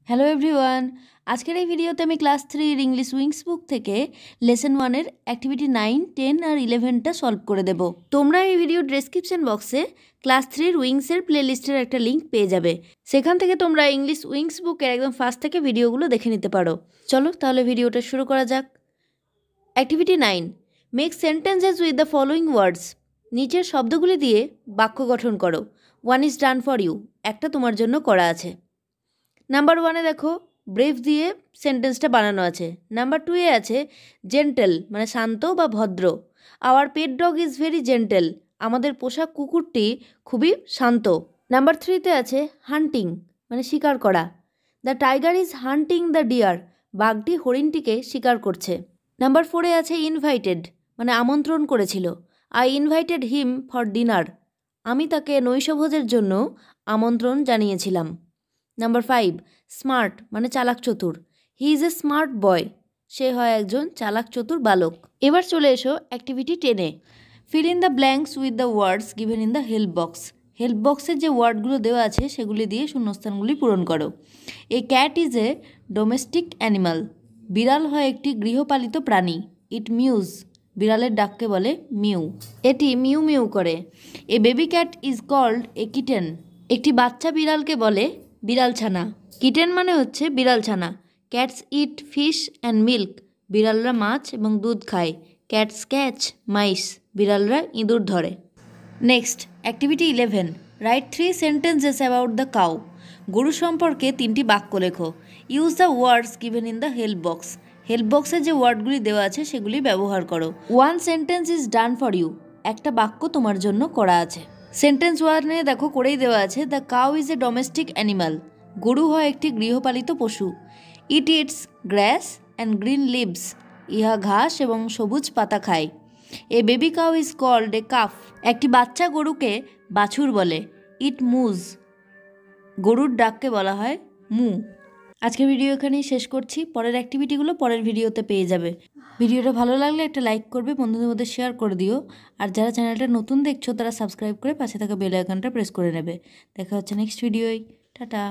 Hello everyone, আজকের এই ভিডিওতে আমি ক্লাস 3 ইংলিশ উইংস বুক থেকে লেসন 1-এর অ্যাক্টিভিটি 9, 10 আর 11টা সলভ করে দেব। তোমরা এই ভিডিওর ডেসক্রিপশন বক্সে ক্লাস 3 উইংসের প্লেলিস্টের একটা লিঙ্ক পেয়ে যাবে। সেখান থেকে তোমরা ইংলিশ উইংস বুকের একদম ফার্স্ট থেকে ভিডিওগুলো দেখে নিতে পারো। চলো তাহলে ভিডিওটা শুরু করা যাক। Activity 9, make sentences with the following words. নিচের শব্দগুলি দিয়ে বাক্য গঠন করো। 1 ইজ ডান ফর ইউ, একটা তোমার জন্য করা আছে। নাম্বার 1-এ দেখো ব্রেভ দিয়ে সেন্টেন্সটা বানানো আছে। নাম্বার 2-এ আছে জেন্টেল মানে শান্ত বা ভদ্র। Our pet dog is very gentle, আমাদের পোষা কুকুরটি খুবই শান্ত। নাম্বার 3-তে আছে হান্টিং মানে শিকার করা। The tiger is hunting the deer, বাঘটি হরিণটিকে শিকার করছে। নাম্বার 4-এ আছে ইনভাইটেড মানে আমন্ত্রণ করেছিল। I invited him for dinner, আমি তাকে নৈশভোজের জন্য আমন্ত্রণ জানিয়েছিলাম। নাম্বার 5, স্মার্ট মানে চালাক চতুর। He is a smart boy, সে হয় একজন চালাক চতুর বালক। এবার চলে এসো অ্যাক্টিভিটি 10-এ। Fill in the blanks with the words given in the help box. Help বক্সের যে ওয়ার্ডগুলো দেওয়া আছে সেগুলি দিয়ে শূন্যস্থানগুলি পূরণ করো। এ cat is a domestic animal, বিড়াল হয় একটি গৃহপালিত প্রাণী। ইট মিউজ, বিড়ালের ডাককে বলে মিউ, এটি মিউ মিউ করে। A baby cat is called a kitten, একটি বাচ্চা বিড়ালকে বলে বিড়ালছানা। কিটেন মানে হচ্ছে বিড়ালছানা। Cats eat fish and milk, বিড়ালরা মাছ এবং দুধ খায়। ক্যাটস ক্যাচ মাইস, বিড়ালরা ইঁদুর ধরে। Next activity 11, write 3 sentences about the cow. গরু সম্পর্কে 3টি বাক্য লেখো। Use the words given in the help box, help বক্সে যে ওয়ার্ডগুলি দেওয়া আছে সেগুলি ব্যবহার করো। 1 sentence is done for you, একটা বাক্য তোমার জন্য করা আছে। সেন্টেন্স 1-এ দেখো করেই দেওয়া আছে the cow is a domestic animal, গরু হয় একটি গৃহপালিত পশু। It eats grass and green leaves, ইহা ঘাস এবং সবুজ পাতা খায়। A baby cow is called a calf, একটি বাচ্চা গরুকে বাছুর বলে। ইট মুজ, গরুর ডাককে বলা হয় মু। আজকের ভিডিও এখানেই শেষ করছি, পরের অ্যাক্টিভিটিগুলো পরের ভিডিওতে পেয়ে যাবে। ভিডিওটা ভালো লাগলে একটা লাইক করবে, বন্ধুদের মধ্যে শেয়ার করে দিও। আর যারা চ্যানেলটা নতুন দেখছো তারা সাবস্ক্রাইব করে পাশে থাকা বেল আইকনটা প্রেস করে নেবে। দেখা হচ্ছে নেক্সট ভিডিওয়। টাটা।